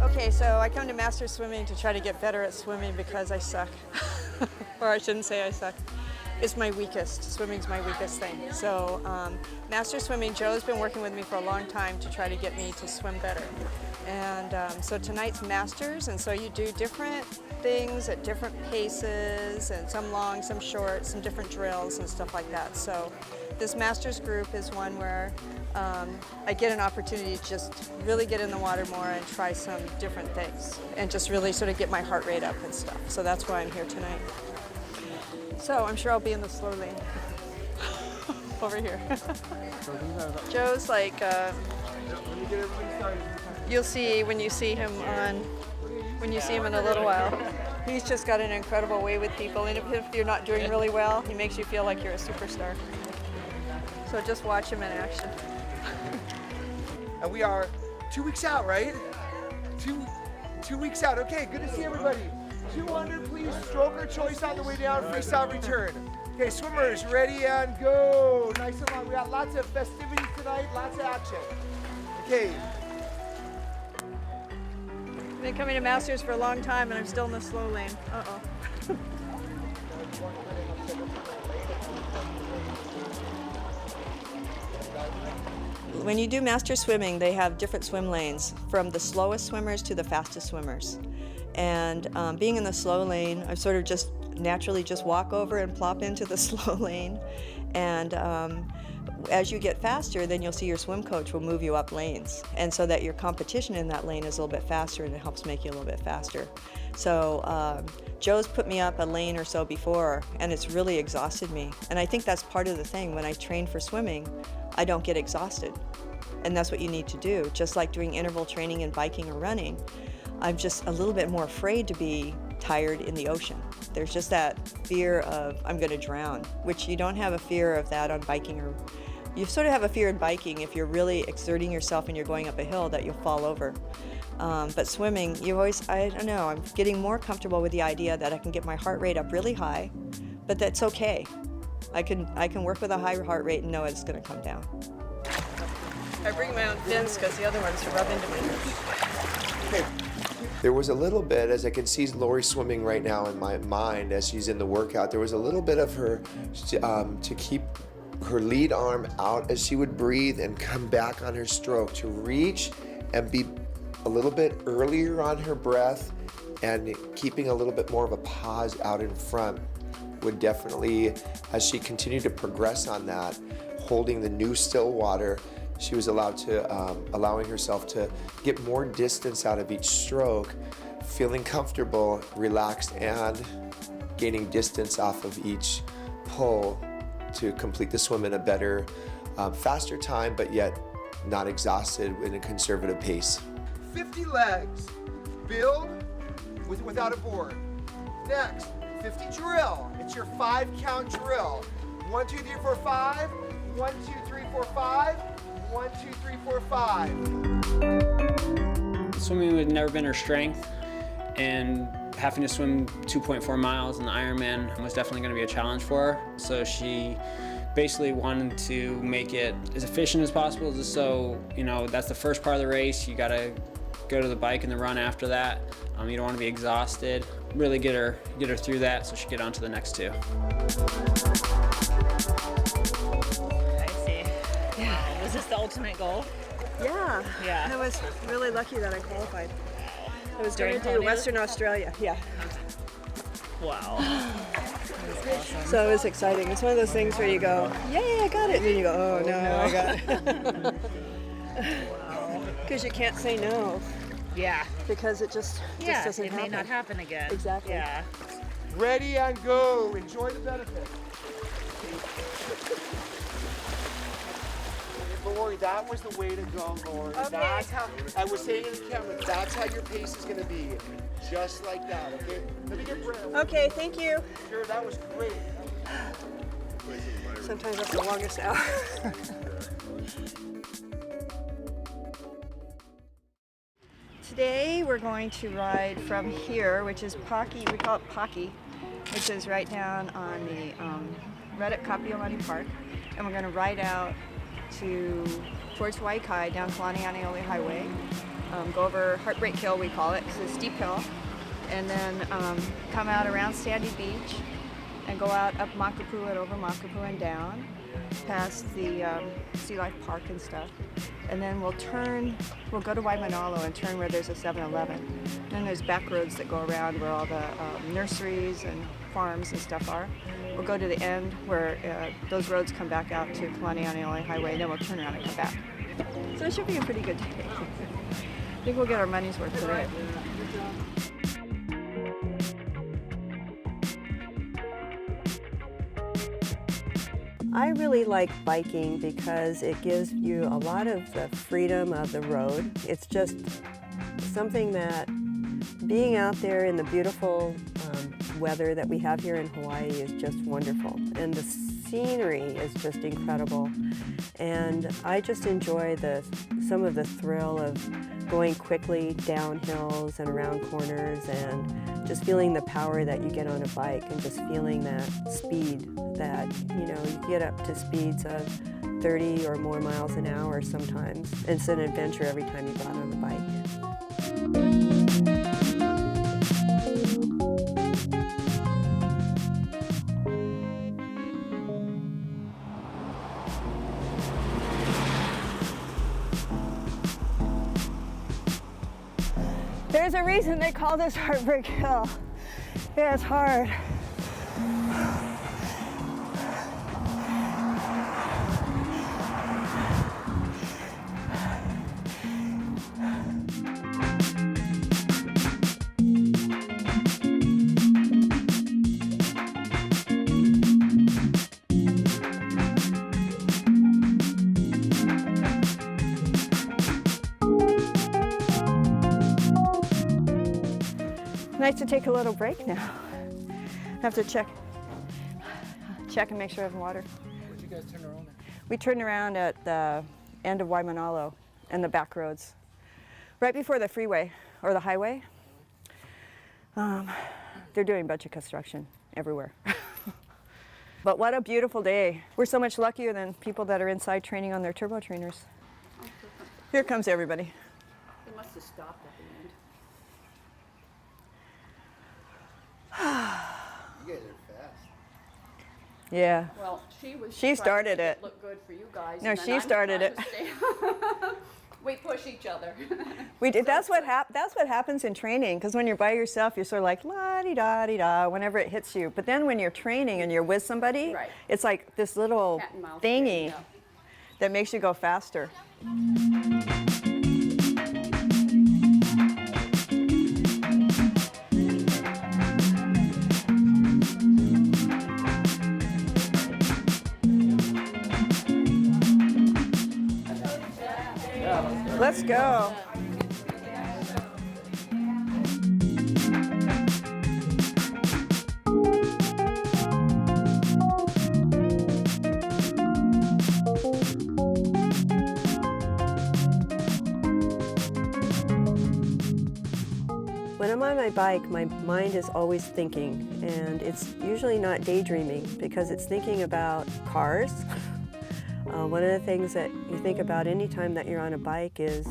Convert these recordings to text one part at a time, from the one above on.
Okay, so I come to master swimming to try to get better at swimming because I suck. Or I shouldn't say I suck. It's my weakest. Swimming's my weakest thing. So master swimming, Joe's been working with me for a long time to try to get me to swim better. And so tonight's masters, and so you do different things at different paces, and some long, some short, some different drills and stuff like that. So this masters group is one where I get an opportunity to just really get in the water more and try some different things and just really sort of get my heart rate up and stuff. So that's why I'm here tonight. So I'm sure I'll be in the slow lane over here. Joe's like, you'll see when you see him in a little while. He's just got an incredible way with people, and if you're not doing really well, he makes you feel like you're a superstar. So just watch him in action. And we are 2 weeks out, right? Two weeks out. Okay, good to see everybody. 200, please. Stroker choice on the way down. Freestyle return. Okay, swimmers, ready and go. Nice and long. We got lots of festivities tonight, lots of action. Okay. I've been coming to Masters for a long time, and I'm still in the slow lane. Uh-oh. When you do master swimming, they have different swim lanes, from the slowest swimmers to the fastest swimmers. And being in the slow lane, I sort of just naturally just walk over and plop into the slow lane. And as you get faster, then you'll see your swim coach will move you up lanes. And so that your competition in that lane is a little bit faster, and it helps make you a little bit faster. So Joe's put me up a lane or so before, and it's really exhausted me. And I think that's part of the thing. When I train for swimming, I don't get exhausted. And that's what you need to do. Just like doing interval training in biking or running, I'm just a little bit more afraid to be tired in the ocean. There's just that fear of I'm going to drown, which you don't have a fear of that on biking. Or you sort of have a fear in biking if you're really exerting yourself and you're going up a hill that you'll fall over. But swimming, you always, I don't know, I'm getting more comfortable with the idea that I can get my heart rate up really high, but that's okay. I can work with a high heart rate and know it's going to come down. I bring my own fins because the other ones rub into me. Okay. There was a little bit, as I can see Lori swimming right now in my mind as she's in the workout, there was a little bit of her to keep her lead arm out as she would breathe and come back on her stroke, to reach and be a little bit earlier on her breath, and keeping a little bit more of a pause out in front would definitely, as she continued to progress on that, holding the new still water, she was allowing herself to get more distance out of each stroke, feeling comfortable, relaxed, and gaining distance off of each pull to complete the swim in a better, faster time, but yet not exhausted in a conservative pace. 50 legs, build without a board. Next, 50 drill. It's your 5-count drill. 1, 2, 3, 4, 5. 1, 2, 3, 4, 5. 1, 2, 3, 4, 5. Swimming had never been her strength, and having to swim 2.4 miles in the Ironman was definitely going to be a challenge for her. So she basically wanted to make it as efficient as possible, just so, you know, that's the first part of the race. You got to go to the bike and the run after that. You don't want to be exhausted. Really get her through that so she can get on to the next two. I see. Yeah. Was this the ultimate goal? Yeah. Yeah. I was really lucky that I qualified. I was going During to do Colonial? Western Australia. Yeah. Wow. So it was exciting. It's one of those things where you go, yay, I got it. And then you go, oh no, I got it. Because you can't say no. Yeah. Because it just doesn't it happen. may not happen again. Exactly. Yeah. Ready and go. Enjoy the benefit. But Lori, that was the way to go, Lori. Okay. That's how, I was saying to the camera, that's how your pace is going to be. Just like that, okay? Let me get breath. Okay, thank you. Sure, that was great. Sometimes that's the longest hour. Today we're going to ride from here, which is Pocky, we call it Pocky, which is right down on the right at Kapiolani Park, and we're going to ride out towards Hawaii down Kalanianiole Highway, go over Heartbreak Hill, we call it, because it's a steep hill, and then come out around Sandy Beach and go out up Makapu and over Makapu and down past the Sea Life Park and stuff. And then we'll go to Waimanalo and turn where there's a 7-Eleven. Then there's back roads that go around where all the nurseries and farms and stuff are. We'll go to the end where those roads come back out to Kalanianiole Highway, and then we'll turn around and come back. So it should be a pretty good day. I think we'll get our money's worth today. I really like biking because it gives you a lot of the freedom of the road. It's just something that being out there in the beautiful weather that we have here in Hawaii is just wonderful. And the scenery is just incredible. And I just enjoy some of the thrill of going quickly down hills and around corners and just feeling the power that you get on a bike and just feeling that speed that, you know, you get up to speeds of 30 or more miles an hour sometimes. It's an adventure every time you go out on the bike. There's a reason they call this Heartbreak Hill. Yeah, it's hard. Nice to take a little break now. Have to check and make sure I have water. Where'd you guys turn around at? We turned around at the end of Waimanalo and the back roads, right before the freeway or the highway. They're doing a bunch of construction everywhere. But what a beautiful day. We're so much luckier than people that are inside training on their turbo trainers. Here comes everybody. They must have stopped at the end. You guys are fast. Yeah. Well, she She started trying to make it. Look good for you guys. No, and then she I'm started trying it. to stay- We push each other. We did. That's what happens in training. Because when you're by yourself, you're sort of like la di da di da whenever it hits you. But then when you're training and you're with somebody, Right. it's like this little Cat and mouse thingy game, yeah. that makes you go faster. Let's go. When I'm on my bike, my mind is always thinking, and it's usually not daydreaming because it's thinking about cars. One of the things that you think about anytime that you're on a bike is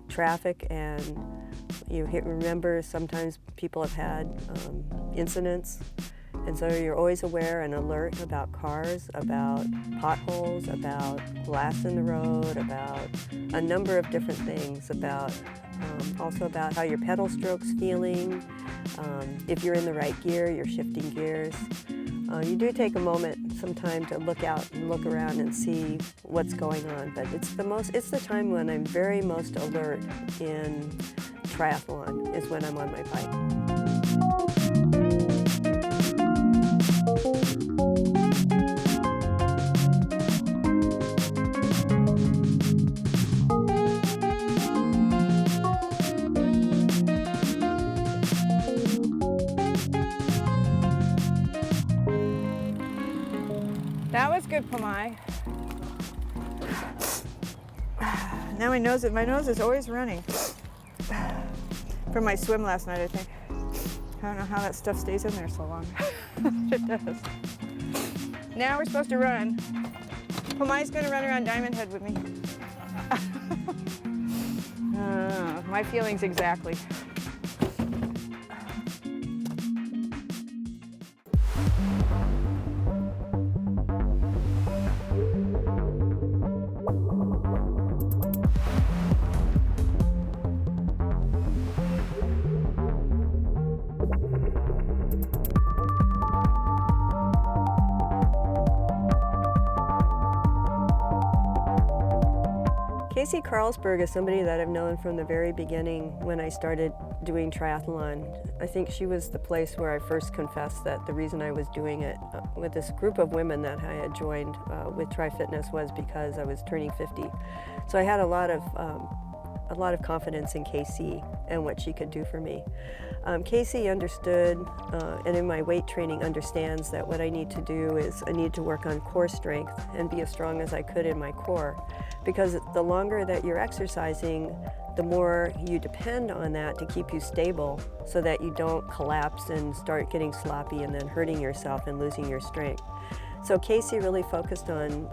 traffic, and you remember sometimes people have had incidents, and so you're always aware and alert about cars, about potholes, about glass in the road, about a number of different things, about also about how your pedal stroke's feeling, if you're in the right gear, you're shifting gears. You do take a moment sometime to look out and look around and see what's going on, but it's the time when I'm very most alert in triathlon, is when I'm on my bike. That was good, Pamai. Now my nose is always running. From my swim last night, I think. I don't know how that stuff stays in there so long. It does. Now we're supposed to run. Pamai's gonna run around Diamond Head with me. My feelings exactly. Casey Carlsberg is somebody that I've known from the very beginning when I started doing triathlon. I think she was the place where I first confessed that the reason I was doing it with this group of women that I had joined with Tri Fitness was because I was turning 50. So I had a lot of confidence in Casey and what she could do for me. Casey understood, and in my weight training understands that what I need to do is I need to work on core strength and be as strong as I could in my core. Because the longer that you're exercising, the more you depend on that to keep you stable so that you don't collapse and start getting sloppy and then hurting yourself and losing your strength. So Casey really focused on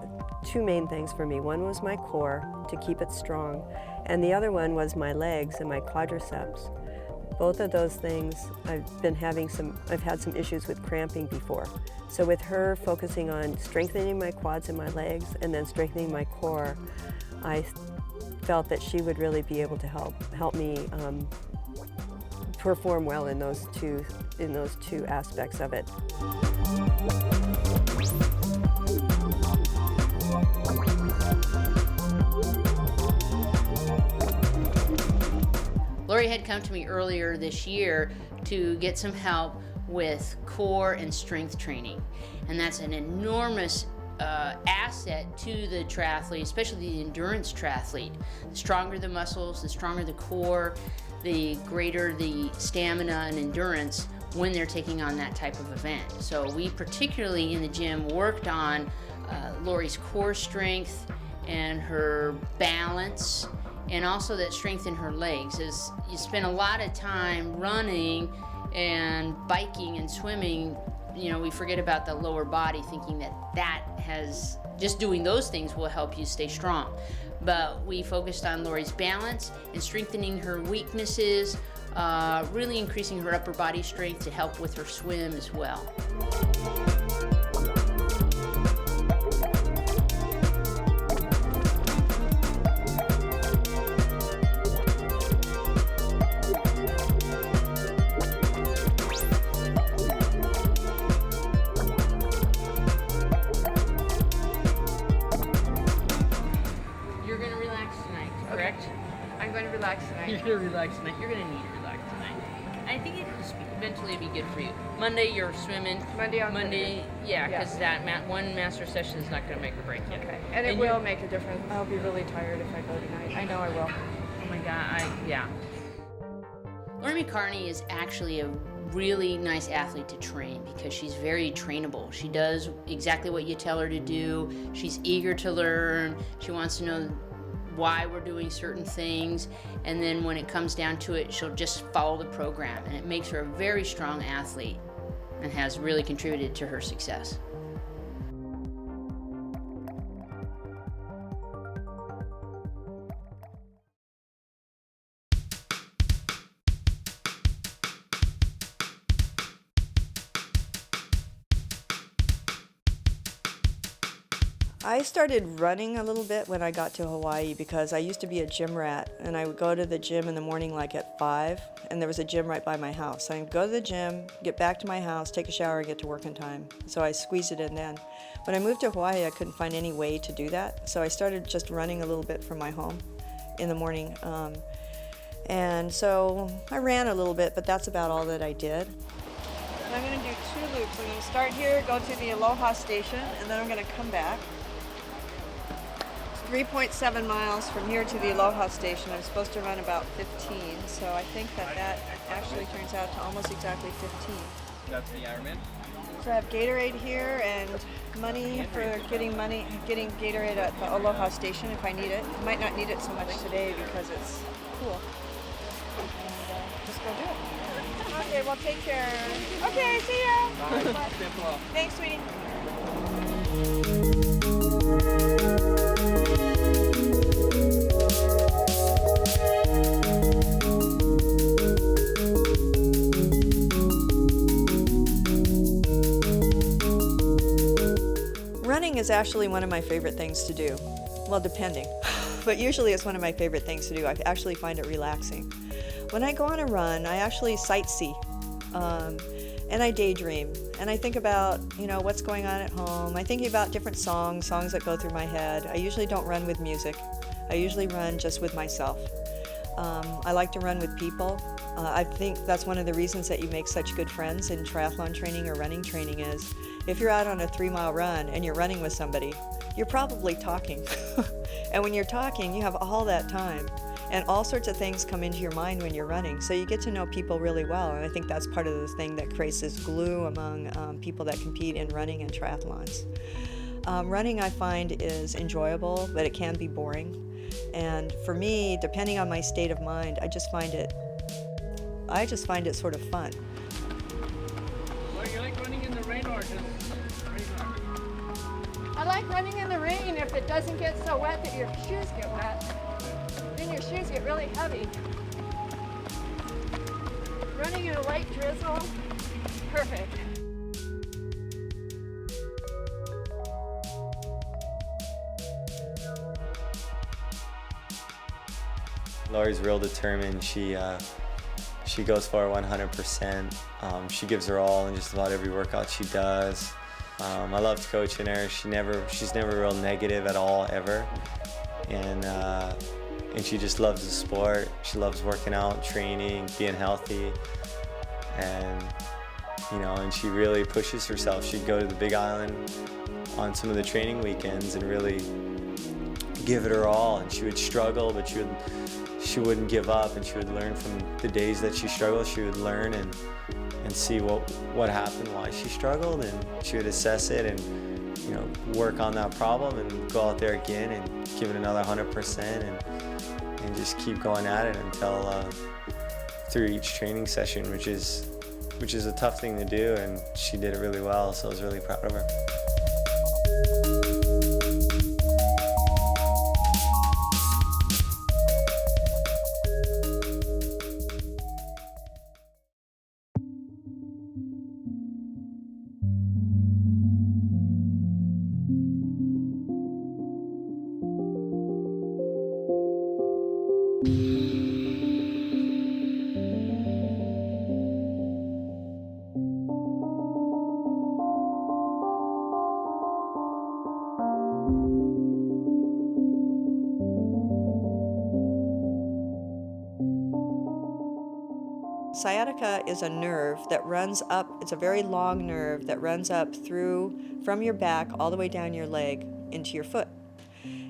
two main things for me. One was my core, to keep it strong, and the other one was my legs and my quadriceps. Both of those things, I've had some issues with cramping before. So with her focusing on strengthening my quads and my legs and then strengthening my core, I felt that she would really be able to help me perform well in those two aspects of it. Lori had come to me earlier this year to get some help with core and strength training, and that's an enormous asset to the triathlete, especially the endurance triathlete. The stronger the muscles, the stronger the core, the greater the stamina and endurance when they're taking on that type of event. So we particularly in the gym worked on Lori's core strength and her balance, and also that strength in her legs. As you spend a lot of time running and biking and swimming, you know, we forget about the lower body, thinking that has, just doing those things will help you stay strong. But we focused on Lori's balance and strengthening her weaknesses, really increasing her upper body strength to help with her swim as well. You're gonna relax tonight. You're gonna need to relax tonight. I think it eventually be good for you. Monday you're swimming. Monday, yeah, because that one master session is not gonna make or break you. Okay, and it will make a difference. I'll be really tired if I go tonight. I know I will. Oh my God, yeah. Lori McCartney is actually a really nice athlete to train because she's very trainable. She does exactly what you tell her to do. She's eager to learn. She wants to know why we're doing certain things, and then when it comes down to it, she'll just follow the program, and it makes her a very strong athlete and has really contributed to her success. I started running a little bit when I got to Hawaii because I used to be a gym rat, and I would go to the gym in the morning like at 5, and there was a gym right by my house. I'd go to the gym, get back to my house, take a shower, and get to work in time. So I squeezed it in then. When I moved to Hawaii, I couldn't find any way to do that, so I started just running a little bit from my home in the morning. And so I ran a little bit, but that's about all that I did. I'm going to do 2 loops. I'm going to start here, go to the Aloha Station, and then I'm going to come back. 3.7 miles from here to the Aloha Station. I'm supposed to run about 15, so I think that actually turns out to almost exactly 15. That's the Ironman. So I have Gatorade here and money for getting Gatorade at the Aloha Station if I need it. I might not need it so much today because it's cool. And just go do it. Okay, well take care. Okay, see ya. Bye. Thanks, sweetie. Running is actually one of my favorite things to do. Well, depending. But usually it's one of my favorite things to do. I actually find it relaxing. When I go on a run, I actually sightsee. And I daydream. And I think about, what's going on at home. I'm thinking about different songs that go through my head. I usually don't run with music. I usually run just with myself. I like to run with people. I think that's one of the reasons that you make such good friends in triathlon training or running training is if you're out on a 3-mile run and you're running with somebody, you're probably talking. And when you're talking, you have all that time. And all sorts of things come into your mind when you're running. So you get to know people really well. And I think that's part of the thing that creates this glue among people that compete in running and triathlons. Running, I find, is enjoyable, but it can be boring. And for me, depending on my state of mind, I just find it sort of fun. Well, you like running in the rain or just I like running in the rain if it doesn't get so wet that your shoes get wet. Then your shoes get really heavy. Running in a light drizzle, perfect. Lori's real determined. She goes for it 100%. She gives her all in just about every workout she does. I loved coaching her. She's never real negative at all, ever. And she just loves the sport. She loves working out, training, being healthy. And she really pushes herself. She'd go to the Big Island on some of the training weekends and really give it her all. And she would struggle, but she wouldn't give up, and she would learn from the days that she struggled. She would learn and see what happened, why she struggled, and she would assess it and work on that problem and go out there again and give it another 100% and just keep going at it until through each training session, which is a tough thing to do, and she did it really well, so I was really proud of her. Sciatica is a nerve that runs up, it's a very long nerve that runs up from your back all the way down your leg into your foot.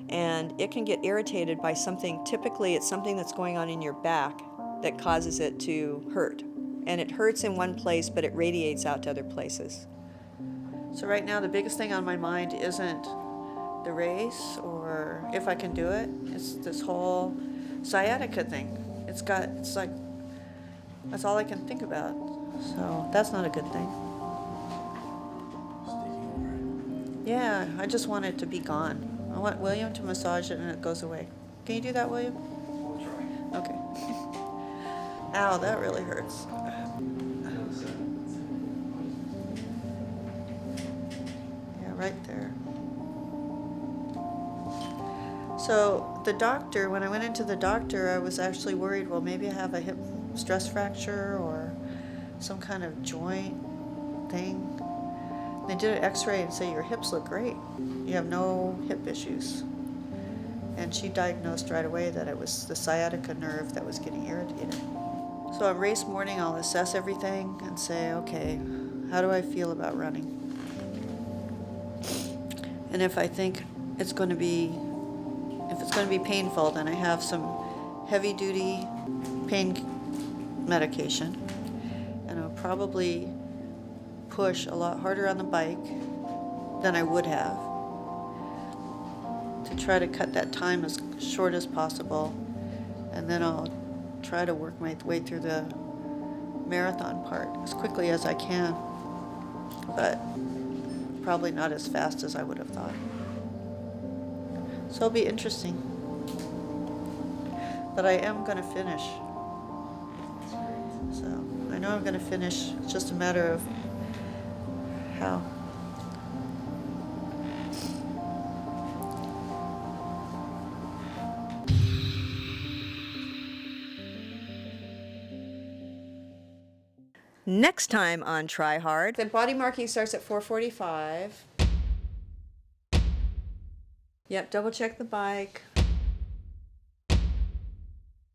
And it can get irritated by something, typically it's something that's going on in your back that causes it to hurt. And it hurts in one place, but it radiates out to other places. So right now the biggest thing on my mind isn't the race or or if I can do it. It's this whole sciatica thing. It's like, that's all I can think about. So that's not a good thing. Yeah, I just want it to be gone. I want William to massage it and it goes away. Can you do that, William? We'll try. Okay. Ow, that really hurts. Yeah, right there. So the doctor, when I went into the doctor, I was actually worried, well, maybe I have a hip stress fracture or some kind of joint thing. They did an x-ray and say your hips look great. You have no hip issues. And she diagnosed right away that it was the sciatica nerve that was getting irritated. So on race morning, I'll assess everything and say, okay, how do I feel about running? And if I think it's going to be painful, then I have some heavy-duty pain medication, and I'll probably push a lot harder on the bike than I would have to try to cut that time as short as possible, and then I'll try to work my way through the marathon part as quickly as I can, but probably not as fast as I would have thought. So it'll be interesting. But I am going to finish. So I know I'm going to finish. It's just a matter of how. Next time on Try Hard. The body marking starts at 4:45. Yep, double check the bike.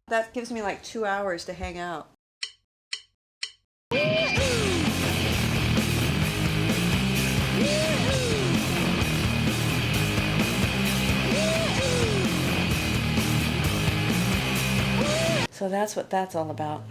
That gives me like 2 hours to hang out. So that's what that's all about.